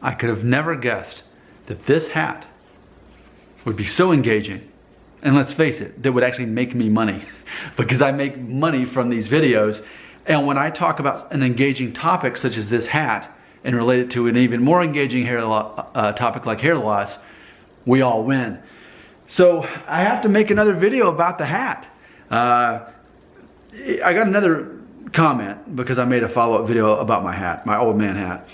I could have never guessed that this hat would be so engaging. And let's face it, that would actually make me money because I make money from these videos. And when I talk about an engaging topic such as this hat and relate it to an even more engaging topic like hair loss, we all win. So I have to make another video about the hat. I got another comment because I made a follow-up video about my hat, my old man hat.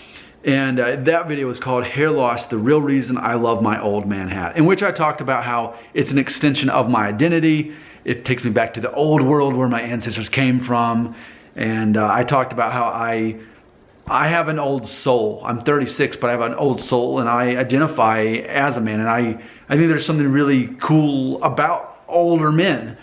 And that video was called Hair Loss, the Real Reason I Love My Old Man Hat, in which I talked about how it's an extension of my identity. It takes me back to the old world where my ancestors came from. And I talked about how I have an old soul. I'm 36, but I have an old soul, and I identify as a man. And I think there's something really cool about older men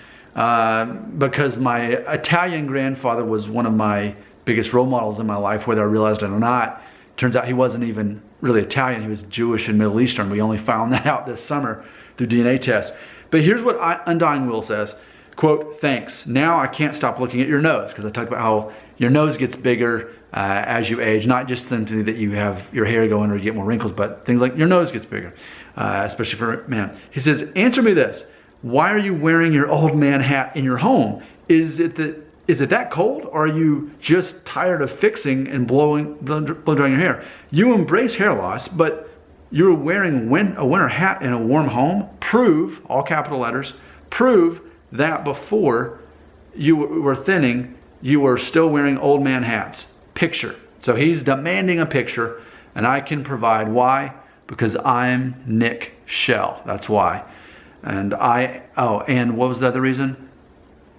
because my Italian grandfather was one of my biggest role models in my life, whether I realized it or not. Turns out he wasn't even really Italian. He was Jewish and Middle Eastern. We only found that out this summer through DNA tests. But here's what Undying Will says. Quote, thanks. Now I can't stop looking at your nose, because I talked about how your nose gets bigger as you age. Not just simply that you have your hair going or you get more wrinkles, but things like your nose gets bigger, especially for a man. He says, answer me this. Why are you wearing your old man hat in your home? Is it that cold, or are you just tired of fixing and blow drying your hair? You embrace hair loss, but you're wearing a winter hat in a warm home. Prove, all capital letters, prove that before you were thinning, you were still wearing old man hats. Picture. So he's demanding a picture, and I can provide. Why? Because I'm Nick Shell. That's why. And and what was the other reason?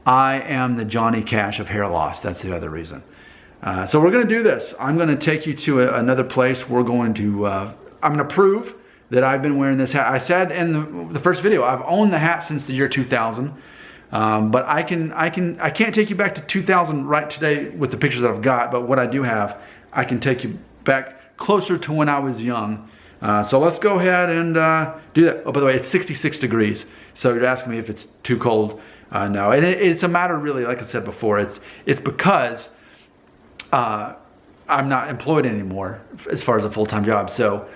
I am the Johnny Cash of hair loss. That's the other reason. So we're going to do this. I'm going to take you to another place. We're going to, I'm going to prove that I've been wearing this hat. I said in the first video, I've owned the hat since the year 2000. But I can't take you back to 2000 right today with the pictures that I've got. But what I do have, I can take you back closer to when I was young. So let's go ahead and do that. Oh, by the way, it's 66 degrees. So you're asking me if it's too cold. No, and it's a matter really, like I said before, it's because I'm not employed anymore as far as a full-time job. So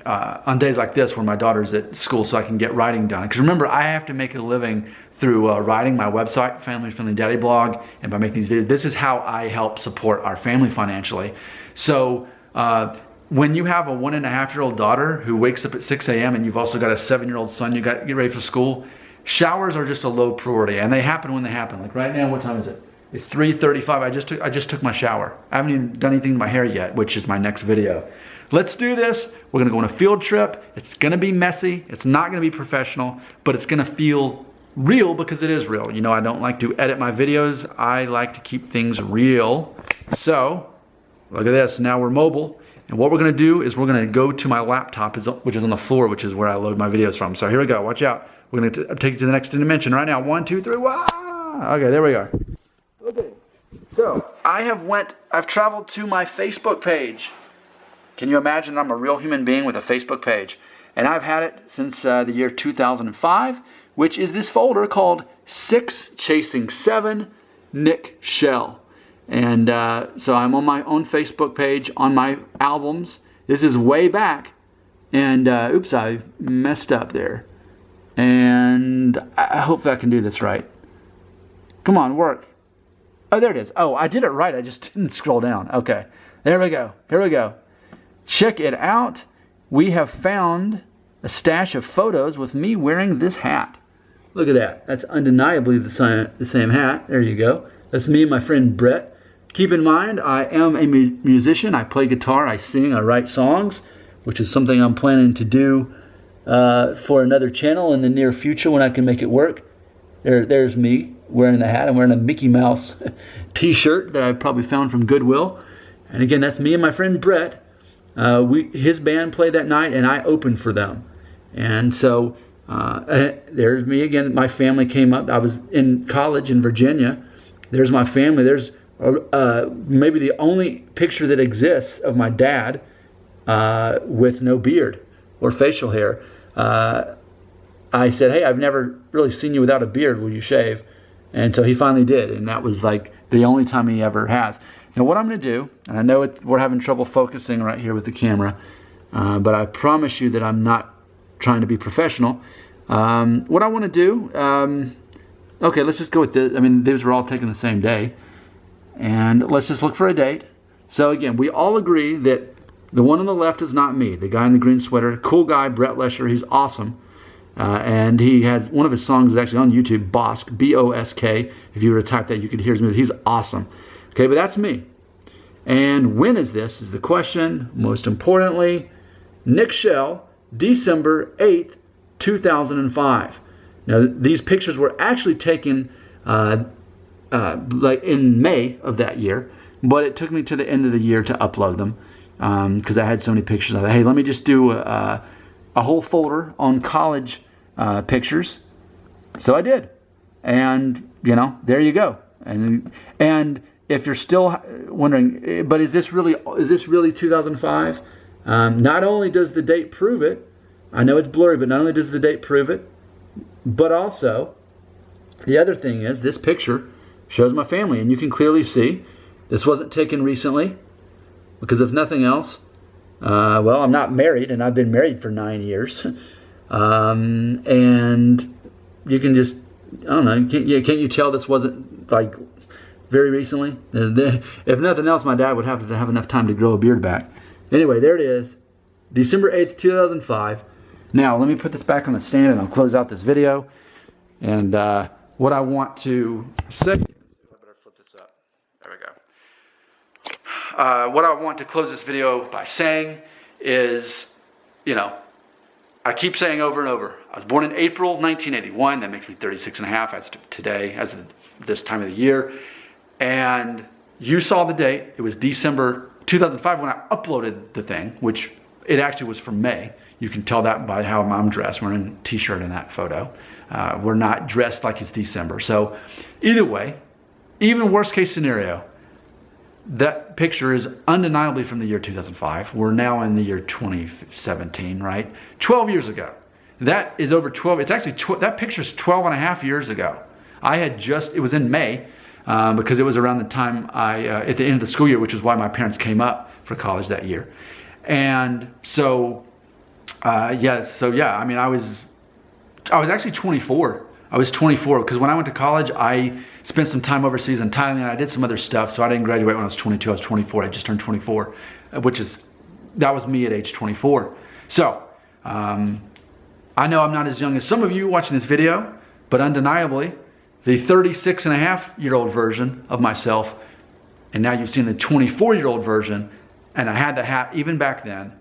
on days like this where my daughter's at school, so I can get writing done. Because remember, I have to make a living through writing my website, Family Friendly Daddy blog, and by making these videos. This is how I help support our family financially. So when you have a 1.5-year-old daughter who wakes up at 6 a.m. and you've also got a 7-year-old son you got to get ready for school, showers are just a low priority, and they happen when they happen. Like right now, what time is it? It's 3:35. I just took my shower. I haven't even done anything to my hair yet, which is my next video. Let's do this. We're gonna go on a field trip. It's gonna be messy. It's not gonna be professional, but it's gonna feel real because it is real. You know, I don't like to edit my videos. I like to keep things real. So, look at this. Now we're mobile. And what we're gonna do is we're gonna go to my laptop, which is on the floor, which is where I load my videos from. So here we go. Watch out. We're going to take you to the next dimension right now. 1, 2, 3. Wow! Okay, there we are. Okay, so I've traveled to my Facebook page. Can you imagine I'm a real human being with a Facebook page? And I've had it since the year 2005, which is this folder called 6 Chasing 7 Nick Shell. And so I'm on my own Facebook page on my albums. This is way back. And oops, I messed up there. And I hope I can do this right. Come on, work. Oh, there it is. Oh, I did it right. I just didn't scroll down. Okay, there we go. Here we go. Check it out. We have found a stash of photos with me wearing this hat. Look at that. That's undeniably the same hat. There you go. That's me and my friend Brett. Keep in mind, I am a musician. I play guitar, I sing, I write songs, which is something I'm planning to do for another channel in the near future when I can make it work. There's me wearing the hat. I'm wearing a Mickey Mouse t-shirt that I probably found from Goodwill. And again, that's me and my friend Brett. His band played that night and I opened for them. And so there's me again. My family came up. I was in college in Virginia. There's my family. There's maybe the only picture that exists of my dad with no beard or facial hair. I said, hey, I've never really seen you without a beard. Will you shave? And so he finally did. And that was like the only time he ever has. Now what I'm going to do, and I know we're having trouble focusing right here with the camera, but I promise you that I'm not trying to be professional. What I want to do, okay, let's just go with this. I mean, these were all taken the same day. And let's just look for a date. So again, we all agree that the one on the left is not me. The guy in the green sweater, cool guy, Brett Lesher, he's awesome. And he has, one of his songs is actually on YouTube, Bosk, B-O-S-K. If you were to type that, you could hear his music. He's awesome. Okay, but that's me. And when is this is the question. Most importantly, Nick Shell, December 8th, 2005. Now, these pictures were actually taken like in May of that year, but it took me to the end of the year to upload them because I had so many pictures. I thought, hey, let me just do a whole folder on college pictures. So I did, and you know, there you go. And if you're still wondering, but is this really 2005? Not only does the date prove it, I know it's blurry, but not only does the date prove it, but also the other thing is this picture shows my family, and you can clearly see this wasn't taken recently, because if nothing else, well, I'm not married, and I've been married for 9 years, and you can just, I don't know, can't you tell this wasn't like very recently? If nothing else, my dad would have to have enough time to grow a beard back. Anyway, there it is, December 8th, 2005. Now, let me put this back on the stand, and I'll close out this video. And what I want to say, I better flip this up. There we go. What I want to close this video by saying is, you know, I keep saying over and over, I was born in April 1981. That makes me 36 and a half as of today, as of this time of the year. And you saw the date. It was December 2005 when I uploaded the thing, which it actually was from May. You can tell that by how I'm dressed. We're in a t-shirt in that photo. We're not dressed like it's December. So either way, even worst case scenario, that picture is undeniably from the year 2005. We're now in the year 2017, right? 12 years ago. That is over 12. It's actually, that picture's 12 and a half years ago. I had just, it was in May because it was around the time at the end of the school year, which is why my parents came up for college that year. And so, yeah, I mean, I was actually 24. I was 24 because when I went to college, I spent some time overseas in Thailand. I did some other stuff, so I didn't graduate when I was 22. I was 24. I just turned 24, that was me at age 24. So, I know I'm not as young as some of you watching this video, but undeniably, the 36 and a half year old version of myself, and now you've seen the 24-year-old version, and I had the hat even back then.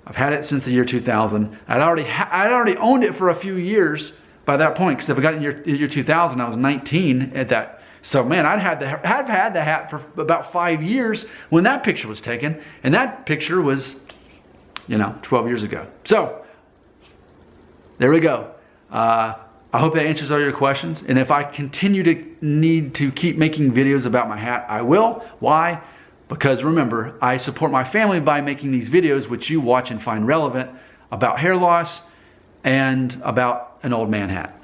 I've had it since the year 2000. I'd already owned it for a few years by that point, because if I got it in year 2000, I was 19 at that. So man, I've had the hat for about 5 years when that picture was taken, and that picture was, 12 years ago. So there we go. I hope that answers all your questions. And if I continue to need to keep making videos about my hat, I will. Why? Because remember, I support my family by making these videos, which you watch and find relevant, about hair loss and about an old man hat.